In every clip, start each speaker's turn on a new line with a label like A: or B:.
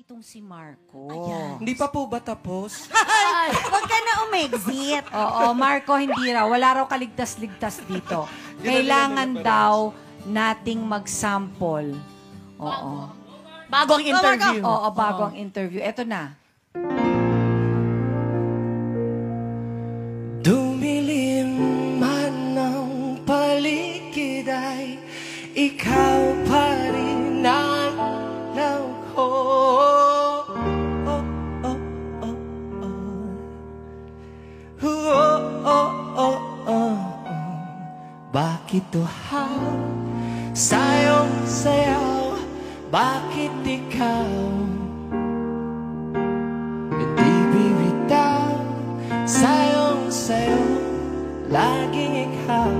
A: itong si Marco.
B: Hindi pa po ba tapos?
C: Huwag ka na umexit.
A: Oo, Marco, hindi raw. Wala raw kaligtas-ligtas dito. Kailangan daw nating mag-sample. Oo.
D: Bago ang interview.
A: Oo, bago ang interview. Eto na.
B: Dumilim man ang paligid ay ikaw pa rin ang alam ko. Oh, oh, oh, oh. Oh, oh, oh, oh. Bakit uhaw? Sayong sayaw. Bakit ikaw? Hindi bibitaw. Sayong sayo, laging ikaw.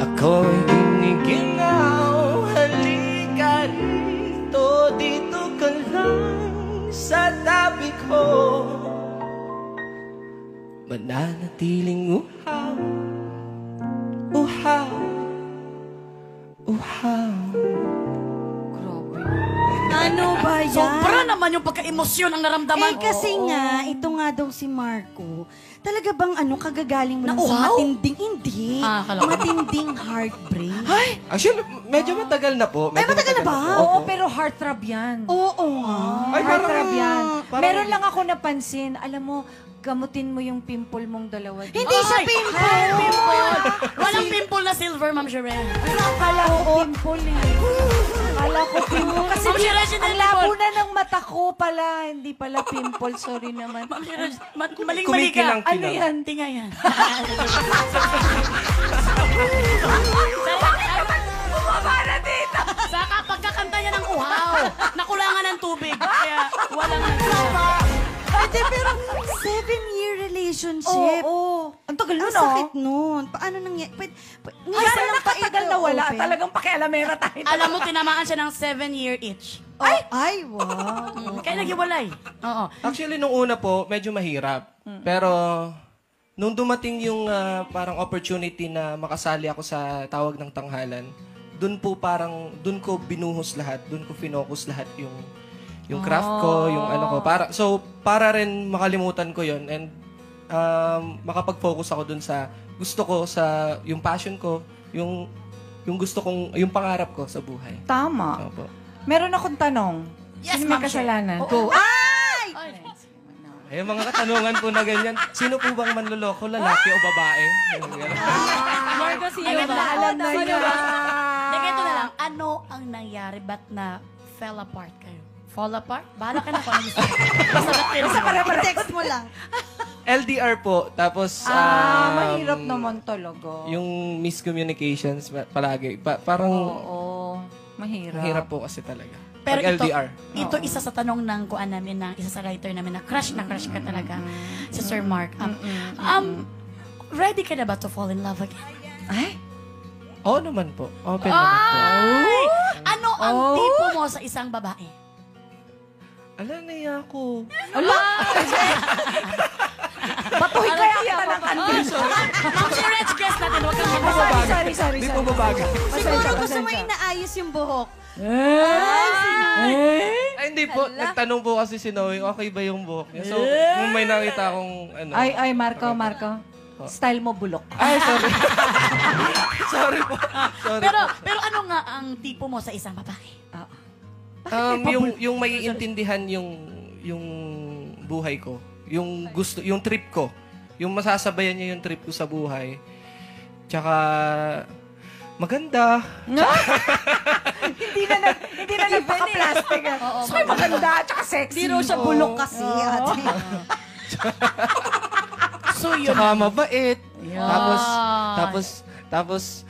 B: Ako'y giniginaw. Halika rito, dito ka lang sa tabi ko. Mananatiling uhaw, uhaw, uhaw.
C: Ano ba yan?
D: Sobra naman yung pagka-emosyon ang naramdaman.
C: Kasi nga, ito nga daw si Marco, talaga bang kagagaling mo ng
D: Nauhaw?
C: matinding, hindi,
D: Akala ko.
C: matinding heartbreak?
B: Actually, medyo matagal na po.
C: Ay, matagal na ba?
A: Oo, pero heartthrob yan.
C: Oo nga.
B: Ay,
A: Heartthrob yan.
B: parang-
A: Meron lang ako napansin. Alam mo, gamutin mo yung pimple mong dalawa. dito.
C: Hindi siya pimple.
D: Walang pimple na silver, Ma'am Sherelle.
A: Akala ko pimple eh. Akala ko pimple. Kasi
D: Ma'am Sherelle, siya
A: ang labo na ng mata ko pala. Hindi pala pimple. Sorry naman.
D: Ma'am Sherelle, maling-mali ka.
B: Kumikilang
A: Ano
B: kilang.
A: yan?
D: Tinga yan.
A: Bumaba na dito!
D: Saka pagkakanta niya ng uhaw, nakulangan ng tubig. Kaya walang
C: Ate, pero 7-year relationship.
A: Oo. Ang tagal
C: Ang
A: nun, no?
C: sakit nun. Paano nangyari?
A: Ay, sana nakatagal na wala. Talagang pakialamera tayo.
D: Alam mo, tinamaan siya ng 7-year itch.
C: Ay, wow.
D: Kaya naghiwalay. Oo.
B: Actually, nung una po, medyo mahirap. Pero, nung dumating yung parang opportunity na makasali ako sa Tawag ng Tanghalan, dun ko binuhos lahat, dun ko finocus lahat yung craft ko, yung ano ko. Para rin makalimutan ko yon and makapag-focus ako dun sa gusto ko, sa yung passion ko, yung gusto kong, yung pangarap ko sa buhay.
A: Tama.
B: Opo.
A: Meron akong tanong.
D: Yes,
A: Sino may
D: Ma'am Sher.
A: kasalanan?
D: Oo.
C: Ay!
B: Eh, mga katanungan po na ganyan. Sino po bang manloloko, lalaki o babae? Yung ganun.
A: Marco, sino
D: Alam
A: ba?
D: na,
A: Alam na
D: sino
A: niya.
D: ba? Teka, ito na lang. Ano ang nangyari? Ba't na fell apart kayo? Fall apart? Bahala ka na kung ano gusto mo. Basta
C: Text mo lang.
B: LDR po, tapos
A: Mahirap naman talaga.
B: yung miscommunications palagi. Parang
A: Oo. Mahirap.
B: mahirap po kasi talaga.
D: Pero
B: Pag LDR.
D: ito isa sa tanong ng kuan namin, na isa sa writer namin, na crush ka talaga si Sir Mark. Ready ka na ba to fall in love again?
A: Ay?
B: Oo naman po. Open naman po.
D: Ay! Ano ang tipo mo sa isang babae?
B: Ala, naiya ako.
A: Batuhin kaya kita ng kantin.
D: Ma'am Sherelle, guess natin, huwag kang mababago.
A: Sorry.
B: Hindi po babaga.
C: Siguro gusto mo inaayos yung buhok.
B: Ay, hindi po. Nagtanong po kasi si Noe, okay ba yung buhok niya? So, nung may nakita akong ano.
A: Ay, Marco. Style mo bulok.
B: Ay, sorry. Sorry po. Sorry
D: Pero,
B: po.
D: pero ano nga ang tipo mo sa isang babae?
B: Yung maiintindihan yung buhay ko. Yung gusto, yung trip ko. Yung masasabayan niya yung trip ko sa buhay. Tsaka, maganda.
A: Hindi na nagpaka-plastic. So, maganda, tsaka sexy.
C: Hindi raw siya bulok kasi, ate.
D: So yun.
B: Tsaka mabait. Tapos,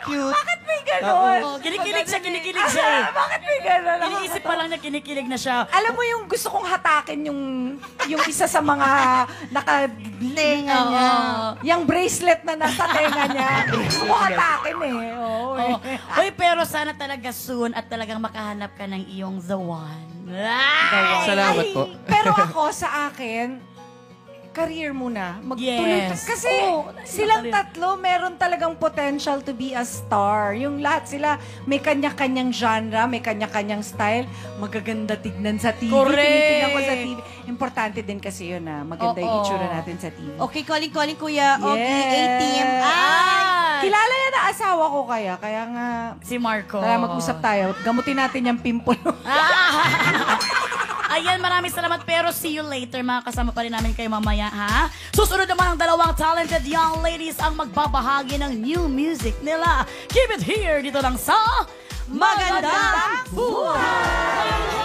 B: cute.
A: Bakit may ganon?
D: Oh, kinikilig siya.
A: Bakit may ganon?
D: Iniisip pa lang niya, kinikilig na siya.
A: Alam mo yung gusto kong hatakin yung isa sa mga naka-tenga niya. Yung bracelet na nasa tenga niya. Gusto ko hatakin eh. Oo eh.
D: Uy, pero sana talaga soon at talagang makahanap ka ng iyong the one.
B: Salamat po.
A: Pero ako sa akin, career muna.
D: Yes.
A: Kasi
D: Oo,
A: silang
D: career.
A: tatlo meron talagang potential to be a star. Yung lahat sila may kanya-kanyang genre, may kanya-kanyang style. Magaganda tignan sa TV.
D: Correct.
A: Tinitingnan ko sa TV. Importante din kasi yun na maganda yung
D: Oo.
A: itsura natin sa TV.
C: Okay, calling Kuya Ogie,
A: Yes.
C: A-team.
D: Ay!
A: Kilala yan na asawa ko kaya nga
D: Si Marco.
A: tara mag-usap tayo. Gamutin natin yung pimple.
D: Ayan, maraming salamat. Pero see you later. Makakasama pa rin namin kayo mamaya, ha? Susunod naman ang dalawang talented young ladies ang magbabahagi ng new music nila. Keep it here dito lang sa
C: Magandang
D: Buhay!